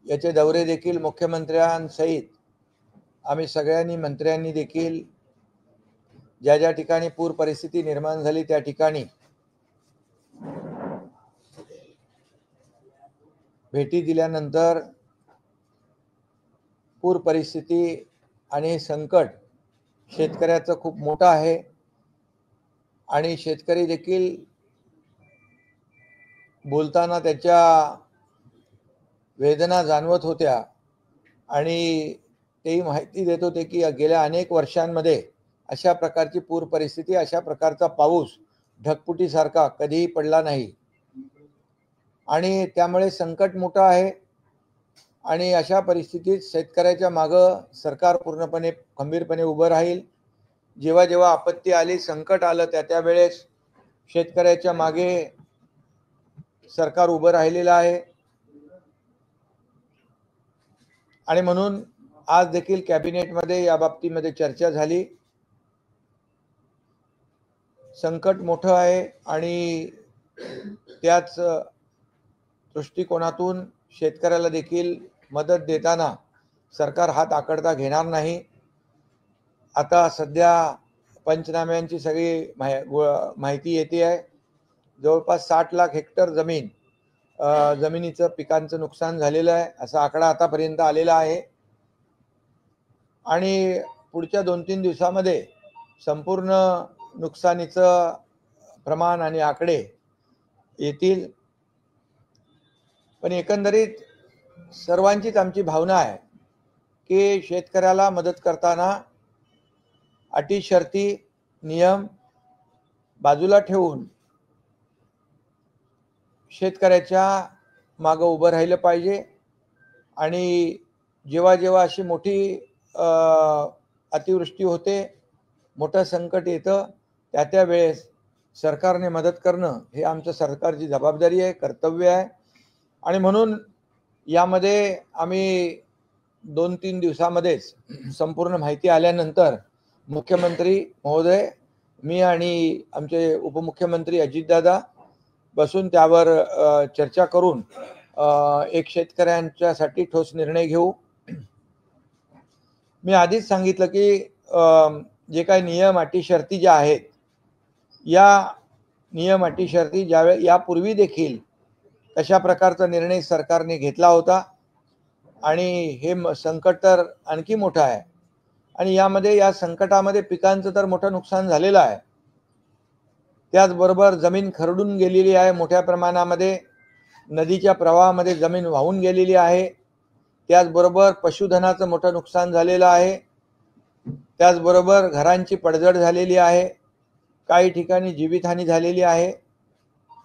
याचे दौरे देखील मुख्यमंत्र्यांसहित आम्ही सगळ्यांनी मंत्र्यांनी देखील ज्या ज्या ठिकाणी पूर परिस्थिती निर्माण झाली त्या ठिकाणी भेटी दिल्यानंतर पूर परिस्थिती आणि संकट शेतकऱ्याचं खूप मोठं आहे आणि शेतकरी देखील बोलताना त्याच्या वेदना जाणवत होत्या आणि तेही माहिती देत होते की गेल्या अनेक वर्षांमध्ये अशा प्रकारची पूर परिस्थिती, अशा प्रकारचा पाऊस ढगफुटीसारखा कधीही पडला नाही आणि त्यामुळे संकट मोठं आहे आणि अशा परिस्थितीत शेतकऱ्याच्या मागं सरकार पूर्णपणे खंबीरपणे उभं राहील। जेव्हा जेव्हा आपत्ती आली, संकट आलं, त्या वेळेस शेतकऱ्याच्या मागे सरकार उभं राहिलेलं आहे आणि म्हणून आज देखील कॅबिनेटमध्ये या बाबतीमध्ये चर्चा झाली। संकट मोठं आहे आणि त्याच दृष्टिकोनातून शेतकऱ्याला देखील मदत देताना सरकार हात आखडता घेणार नाही। आता सध्या पंचनाम्यांची सगळी माहिती येते आहे। जवळपास 60 लाख हेक्टर जमिनीचं पिकांचं नुकसान झालेलं आहे असा आकडा आतापर्यंत आलेला आहे आणि पुढच्या 2-3 दिवसामध्ये संपूर्ण नुकसानीचं प्रमाण आणि आकडे येतील। पण एकंदरीत सर्वांचीच आमची भावना आहे की शेतकऱ्याला मदत करताना अटी शर्ती नियम बाजूला ठेवून शेतकऱ्याच्या मागं उभं राहिलं पाहिजे आणि जेव्हा जेव्हा अशी मोठी अतिवृष्टी होते, मोठं संकट येतं, त्या वेळेस सरकारने मदत करणं हे आमचं सरकारची जबाबदारी आहे, कर्तव्य आहे आणि म्हणून यामध्ये आम्ही 2-3 दिवसामध्येच संपूर्ण माहिती आल्यानंतर मुख्यमंत्री महोदय, मी आणि आमचे उपमुख्यमंत्री अजितदादा बसून त्यावर चर्चा करून एक शेतकऱ्यांच्यासाठी ठोस निर्णय घेऊ। मी आधीच सांगितलं की जे काही नियम अटी शर्ती ज्या आहेत, या नियम अटी शर्ती ज्यावेळी यापूर्वी देखील तशा प्रकारचा निर्णय सरकारने घेतला होता आणि हे संकट तर आणखी मोठं आहे आणि या संकटामध्ये पिकांचं तर मोठं नुकसान झालेलं आहे। त्याचबरोबर जमीन खरडून गेलेली आहे, मोठ्या प्रमाणामध्ये नदीच्या प्रवाहामध्ये जमीन वाहून गेलेली आहे। त्याचबरोबर पशुधनाचं मोठं नुकसान झालेलं आहे। त्याचबरोबर घरांची पडझड झालेली आहे, काही ठिकाणी जीवितहानी झालेली आहे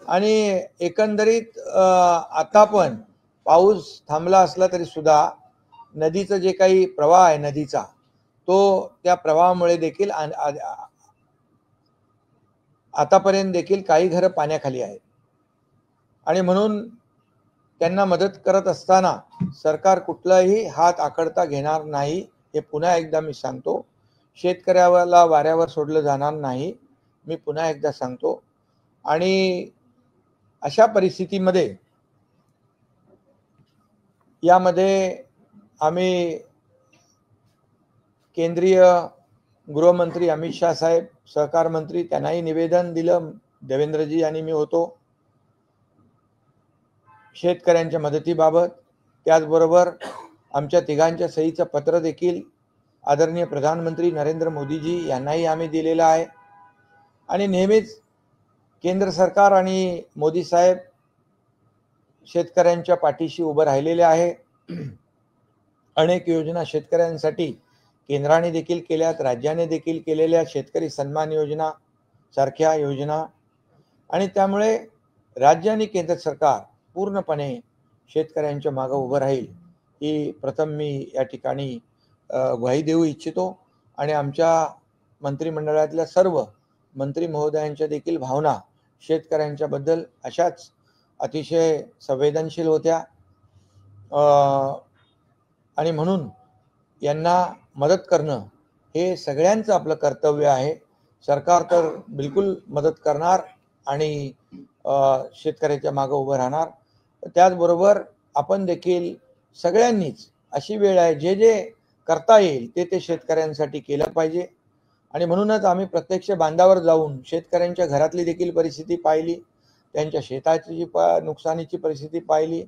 आणि एकंदरीत आता पण पाऊस थांबला असला तरी सुद्धा नदीचं जे काही प्रवाह आहे नदीचा, तो त्या प्रवाहामुळे देखील आतापर्यंत देखील काही घरं पाण्याखाली आहेत आणि म्हणून त्यांना मदत करत असताना सरकार कुठलाही हात आखडता घेणार नाही, हे पुन्हा एकदा मी सांगतो। शेतकऱ्याला वाऱ्यावर सोडलं जाणार नाही, मी पुन्हा एकदा सांगतो। आणि अशा परिस्थितीमध्ये यामध्ये आम्ही केंद्रीय गृहमंत्री अमित शाह साहेब, सहकार मंत्री, त्यांनाही निवेदन दिलं, देवेंद्रजी आणि मी होतो शेतकऱ्यांच्या मदतीबाबत। त्याचबरोबर आमच्या तिघांच्या सहीचं पत्र देखील आदरणीय प्रधानमंत्री नरेंद्र मोदीजी यांनाही आम्ही दिलेलं आहे आणि नेहमीच केंद्र सरकार आणि मोदी साहेब शेतकऱ्यांच्या पाठीशी उभं राहिलेले आहे। अनेक योजना शेतकऱ्यांसाठी केंद्राने देखील केल्यात, राज्याने देखील केलेल्या शेतकरी सन्मान योजना सारख्या योजना आणि त्यामुळे राज्य आणि केंद्र सरकार पूर्णपणे शेतकऱ्यांच्या मागे उभं राहील ही प्रथम मी या ठिकाणी ग्वाही देऊ इच्छितो आणि आमच्या मंत्रिमंडळातल्या सर्व मंत्री महोदयांच्या देखील भावना शेतकऱ्यांच्या बद्दल अशाच अतिशय संवेदनशील होत्या आणि म्हणून यांना मदत करणं हे सगळ्यांचं आपलं कर्तव्य आहे। सरकार तर बिलकुल मदत करणार आणि शेतकऱ्याच्या मागे उभं राहणार। त्याचबरोबर आपण देखील सगळ्यांनीच अशी वेळ आहे, जे जे करता येईल ते शेतकऱ्यांसाठी केलं पाहिजे. आणि म्हणूनच आम्ही प्रत्यक्ष बांधावर जाऊन शेतकऱ्यांच्या घरातली देखील परिस्थिती पाहिली, त्यांच्या शेताची नुकसानीची परिस्थिती पाहिली,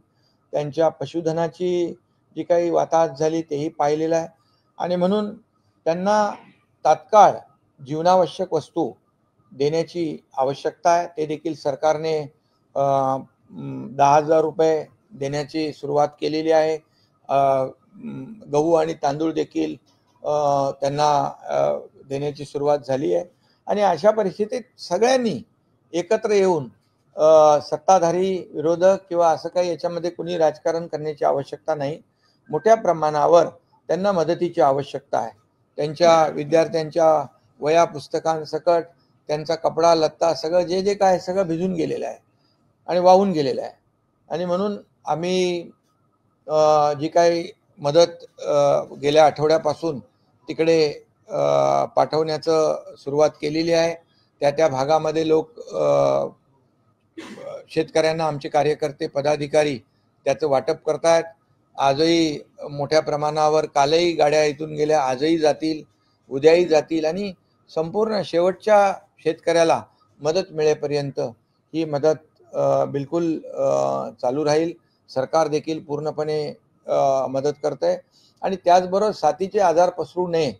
त्यांच्या पशुधनाची जी काही वाताहत झाली तेही पाहिलेलं आहे. आणि म्हणून त्यांना तात्काळ जीवनावश्यक वस्तू देण्याची आवश्यकता आहे. ते देखील सरकारने 10,000 रुपये देण्याची सुरुवात केलेली आहे. गहू आणि तांदूळ देखील त्यांना देण्याची सुरुवात झाली आहे. आणि अशा परिस्थितीत सगळ्यांनी एकत्र येऊन सत्ताधारी विरोधक किंवा असं काही याच्यामध्ये कुणी राजकारण करण्याची आवश्यकता नाही. मोठ्या प्रमाणावर त्यांना मदतीची आवश्यकता आहे. त्यांच्या विद्यार्थ्यांच्या वया पुस्तकांसकट त्यांचा कपडा लत्ता सगळं जे जे काय सगळं भिजून गेलेलं आहे आणि वाहून गेलेलं आहे. आणि म्हणून आम्ही जी काही मदत गेल्या आठवड्यापासून तिकडे पाठवण्याचं सुरुवात केलेली आहे. त्या भागामध्ये लोक शेतकऱ्यांना आमचे कार्यकर्ते पदाधिकारी त्याचं वाटप करतायत. आजही मोठ्या प्रमाणावर, कालही गाड्या इथून गेल्या, आजही जातील, उद्याही जातील आणि संपूर्ण शेवटच्या शेतकऱ्याला मदत मिळेपर्यंत ही मदत बिलकुल चालू राहील. सरकार देखील पूर्णपणे मदत करते. आणि त्याचबरोबर साथीचे आजार पसरू नये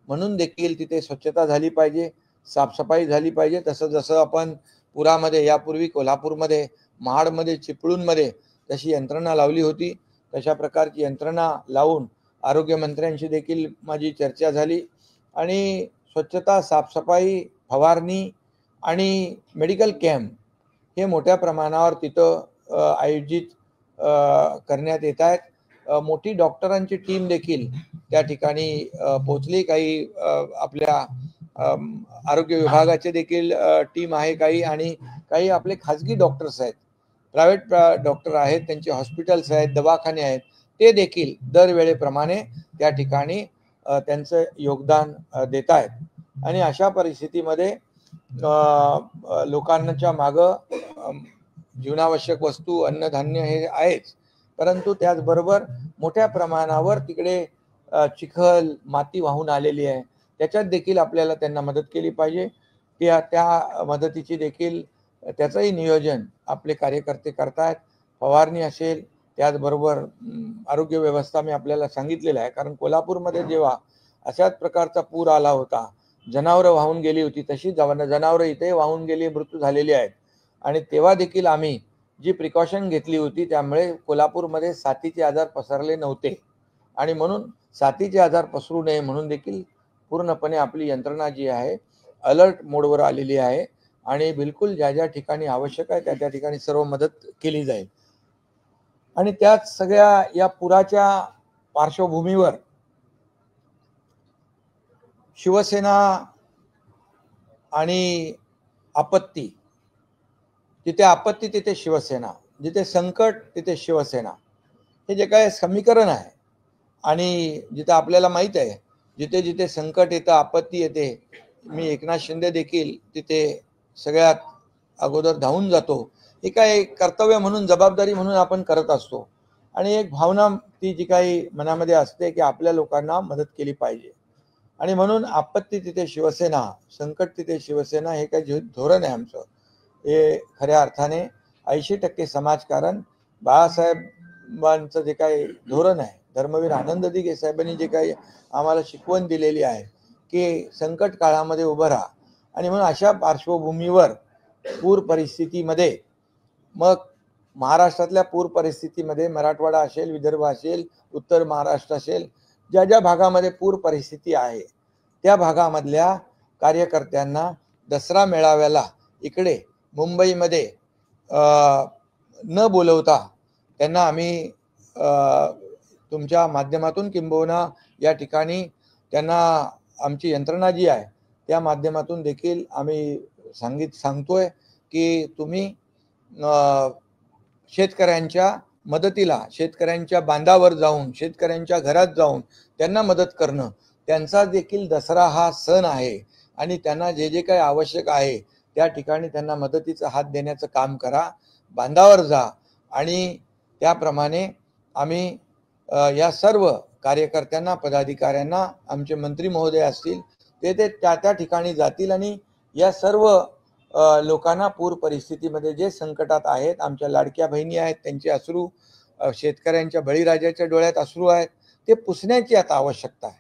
म्हणून देखील तिथे स्वच्छता झाली पाहिजे, साफसफाई झाली पाहिजे. जसं आपण पुरामध्ये यापूर्वी कोल्हापूरमध्ये, महाडमध्ये, चिपळूणमध्ये तशी यंत्रणा लावली होती, तशा प्रकारची यंत्रणा लावून आरोग्यमंत्र्यांशी देखील माझी चर्चा झाली. आणि स्वच्छता, साफसफाई, फवारणी आणि मेडिकल कॅम्प हे मोठ्या प्रमाणावर तिथं आयोजित करण्यात येत आहेत. मोठी डॉक्टरांची टीम देखील त्या ठिकाणी पोहोचली. काही आपल्या आरोग्य विभागाचे देखील टीम आहे काही, आणि काही आपले खाजगी डॉक्टर्स आहेत, प्रायव्हेट डॉक्टर आहेत, त्यांचे हॉस्पिटल्स आहेत, दवाखाने आहेत, ते देखील दरवेळेप्रमाणे त्या ठिकाणी त्यांचं योगदान देत आहेत. आणि अशा परिस्थितीमध्ये लोकांच्या मागं जीवनावश्यक वस्तू, अन्नधान्य हे आहेच, परंतु त्याचबरोबर मोठ्या प्रमाणावर तिकडे चिखल, माती वाहून आलेली आहे, त्याच्यात देखील आपल्याला त्यांना मदत केली पाहिजे. त्या मदतीची देखील त्याचंही नियोजन आपले कार्यकर्ते करतायत. फवारणी असेल, त्याचबरोबर आरोग्य व्यवस्था मी आपल्याला सांगितलेलं आहे. कारण कोल्हापूरमध्ये जेव्हा अशाच प्रकारचा पूर आला होता, जनावरं वाहून गेली होती, तशी जनावरं इथे वाहून गेली, मृत्यू झालेली आहेत. आणि तेव्हा देखील आम्ही जी प्रिकॉशन घेतली होती, त्यामुळे कोल्हापूरमध्ये साथीचे आजार पसरले नव्हते. आणि म्हणून साथीचे आजार पसरू नये म्हणून देखील पूर्णपणे आपली यंत्रणा जी आहे अलर्ट मोडवर आलेली आहे. आणि बिलकुल ज्या ज्या ठिकाणी आवश्यक आहे त्या ठिकाणी सर्व मदत केली जाईल. आणि त्याच सगळ्या या पुराच्या पार्श्वभूमीवर शिवसेना आणि आपत्ती, जिथे आपत्ती तिथे शिवसेना, जिथे संकट तिथे शिवसेना, हे जे काय समीकरण आहे. आणि जिथे आपल्याला माहित आहे, जिथे जिथे संकट येतं, आपत्ती येते, मी एकनाथ शिंदे देखील तिथे सगळ्यात अगोदर धावून जातो. हे काय कर्तव्य म्हणून, जबाबदारी म्हणून आपण करत असतो. आणि एक भावना ती जी काही मनामध्ये असते की आपल्या लोकांना मदत केली पाहिजे. आणि म्हणून आपत्ती तिथे शिवसेना, संकट तिथे शिवसेना, हे काही धोरण आहे आमचं. हे खऱ्या अर्थाने 80% समाजकारण, बाळासाहेबांचं जे काही धोरण आहे, धर्मवीर आनंद दिघे साहेबांनी जे काही आम्हाला शिकवण दिलेली आहे की संकट काळामध्ये उभं राहा. आणि म्हणून अशा पार्श्वभूमीवर पूर परिस्थितीमध्ये, मग महाराष्ट्रातल्या पूर परिस्थितीमध्ये मराठवाडा असेल, विदर्भ असेल, उत्तर महाराष्ट्र असेल, ज्या ज्या भागामध्ये पूर परिस्थिती आहे त्या भागामधल्या कार्यकर्त्यांना दसरा मेळाव्याला इकडे मुंबईमध्ये न बोलवता त्यांना आम्ही तुमच्या माध्यमातून किंबहुना या ठिकाणी त्यांना आमची यंत्रणा जी आहे त्या माध्यमातून देखील आम्ही सांगतोय की तुम्ही शेतकऱ्यांच्या मदतीला, शेतकऱ्यांच्या बांधावर जाऊन, शेतकऱ्यांच्या घरात जाऊन त्यांना मदत करणं, त्यांचा देखील दसरा हा सण आहे. आणि त्यांना जे जे काही आवश्यक आहे त्या ठिकाणी त्यांना मदतीचा हात देण्याचं काम करा, बांधावर जा. आणि त्याप्रमाणे आम्ही या सर्व कार्यकर्त्यांना, पदाधिकाऱ्यांना, आमचे मंत्री महोदय असतील ते त्या ठिकाणी जातील आणि या सर्व लोकांना पूर परिस्थितीमध्ये जे संकटात आहेत, आमच्या लाडक्या बहिणी आहेत त्यांचे अश्रू, शेतकऱ्यांच्या बळीराजाच्या डोळ्यात अश्रू आहेत, ते पुसण्याची आता आवश्यकता आहे.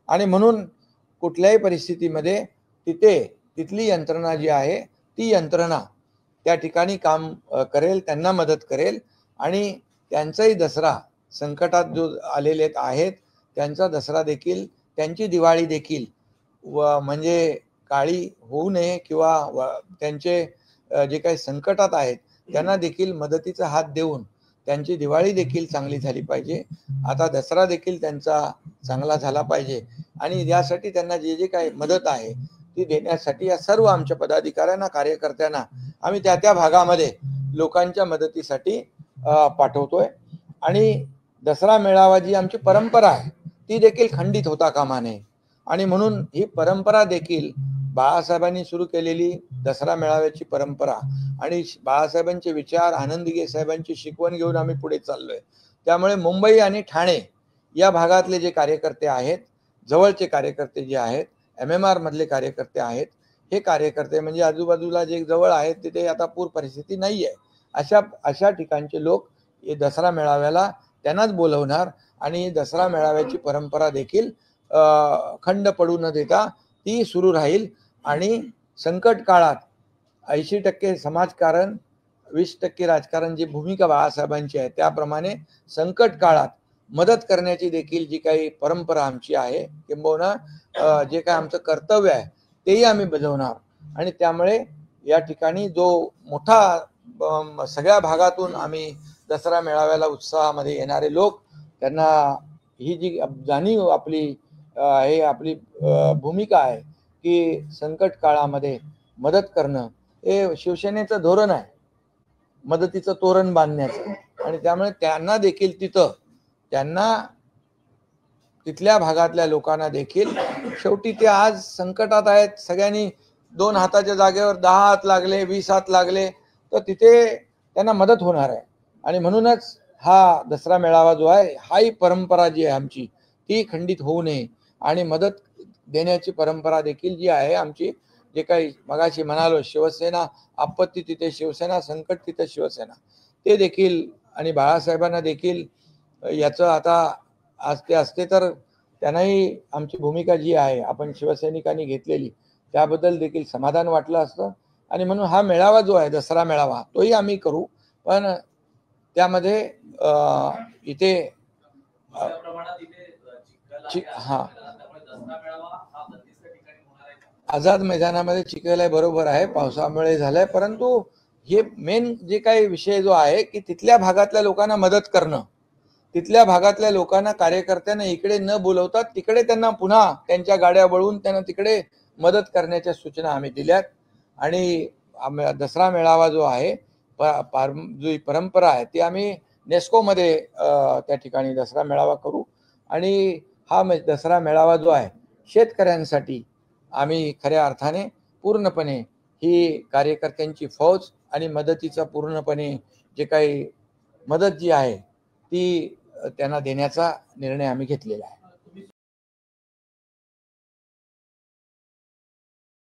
आणि म्हणून कुठल्याही परिस्थितीमध्ये तिथली यंत्रणा जी आहे ती यंत्रणा त्या ठिकाणी काम करेल, त्यांना मदत करेल आणि त्यांचाही दसरा संकटात जो आलेले आहेत त्यांचा दसरा देखील, त्यांची दिवाळी देखील म्हणजे काळी होऊ नये किंवा त्यांचे जे काही संकटात आहेत त्यांना देखील मदतीचा हात देऊन त्यांची दिवाळी देखील चांगली झाली पाहिजे. आता दसरा देखील त्यांचा चांगला झाला पाहिजे आणि यासाठी त्यांना जे जे काही मदत आहे ती देण्यासाठी या सर्व आमच्या पदाधिकाऱ्यांना, कार्यकर्त्यांना आम्ही त्या भागामध्ये लोकांच्या मदतीसाठी पाठवतोय. आणि दसरा मेळावा जी आमची परंपरा आहे ती देखील खंडित होता कामा नये आणि म्हणून ही परंपरा देखील बाळासाहेबांनी सुरू केलेली दसरा मेळाव्याची परंपरा आणि बाळासाहेबांचे विचार, आनंदीगे साहेबांची शिकवण घेऊन आम्ही पुढे चाललोय. त्यामुळे मुंबई आणि ठाणे या भागातले जे कार्यकर्ते आहेत, जवळचे कार्यकर्ते जे आहेत, MMR मधले कार्यकर्ते आहेत, हे कार्यकर्ते म्हणजे आजूबाजूला जे जवळ आहेत तिथे आता पूर परिस्थिती नाही आहे, अशा ठिकाणचे लोक हे दसरा मेळाव्याला त्यांनाच बोलवणार आणि दसरा मेळाव्याची परंपरा देखील खंड पडू न देता ती सुरू राहील. आणि संकट काळात 80% समाजकारण, 20% राजकारण, जी भूमिका बाळासाहेबांची आहे त्याप्रमाणे संकट काळात मदत करण्याची देखील जी काही परंपरा आमची आहे, किंबहुना जे काही आमचं कर्तव्य आहे तेही आम्ही बजावणार. आणि त्यामुळे या ठिकाणी जो मोठा सगळ्या भागातून आम्ही दसरा मेळाव्याला उत्साहामध्ये येणारे लोक, त्यांना ही जी जाणीव आपली हे आपली भूमिका आहे की संकट काळामध्ये मदत करणं हे शिवसेनेचं धोरण आहे, मदतीचं तोरण बांधण्याचं. आणि त्यामुळे त्यांना देखील तिथल्या भागातल्या लोकांना देखील शेवटी ते आज संकटात आहेत, सगळ्यांनी 2 हाताच्या जागेवर 10 हात लागले, 20 हात लागले, तर तिथे त्यांना मदत होणार आहे. आणि म्हणूनच हा दसरा मेळावा जो आहे, हाही परंपरा जी आहे आमची ती खंडित होऊ नये आणि मदत देण्याची परंपरा देखील जी आहे आमची, जे काही मगाशी म्हणालो, शिवसेना आपत्ती तिथे शिवसेना, संकट तिथे शिवसेना, ते देखील. आणि बाळासाहेबांना देखील याचं आता आज ते असते तर त्यांनाही आमची भूमिका जी आहे आपण शिवसैनिकांनी घेतलेली त्याबद्दल देखील समाधान वाटलं असतं. आणि म्हणून हा मेळावा जो आहे दसरा मेळावा तोही आम्ही करू, पण त्यामध्ये इथे हा आझाद मैदानामध्ये चिखल आहे, बरोबर आहे, पावसामुळे झालंय, परंतु हे मेन जे काही विषय जो आहे की तिथल्या भागातल्या लोकांना मदत करणं, तिथल्या भागातल्या लोकांना, कार्यकर्त्यांना इकडे न बोलवता तिकडे त्यांना पुन्हा त्यांच्या गाड्या वळवून त्यांना तिकडे मदत करण्याच्या सूचना आम्ही दिल्यात. आणि दसरा मेळावा जो आहे, जी परंपरा आहे ती आम्ही नेस्कोमध्ये त्या ठिकाणी दसरा मेळावा करू. आणि हा दसरा मेळावा जो आहे शेतकऱ्यांसाठी आम्ही खऱ्या अर्थाने पूर्णपणे ही कार्यकर्त्यांची फौज आणि मदतीचा पूर्णपणे जे काही मदत जी आहे ती त्यांना देण्याचा निर्णय आम्ही घेतलेला आहे.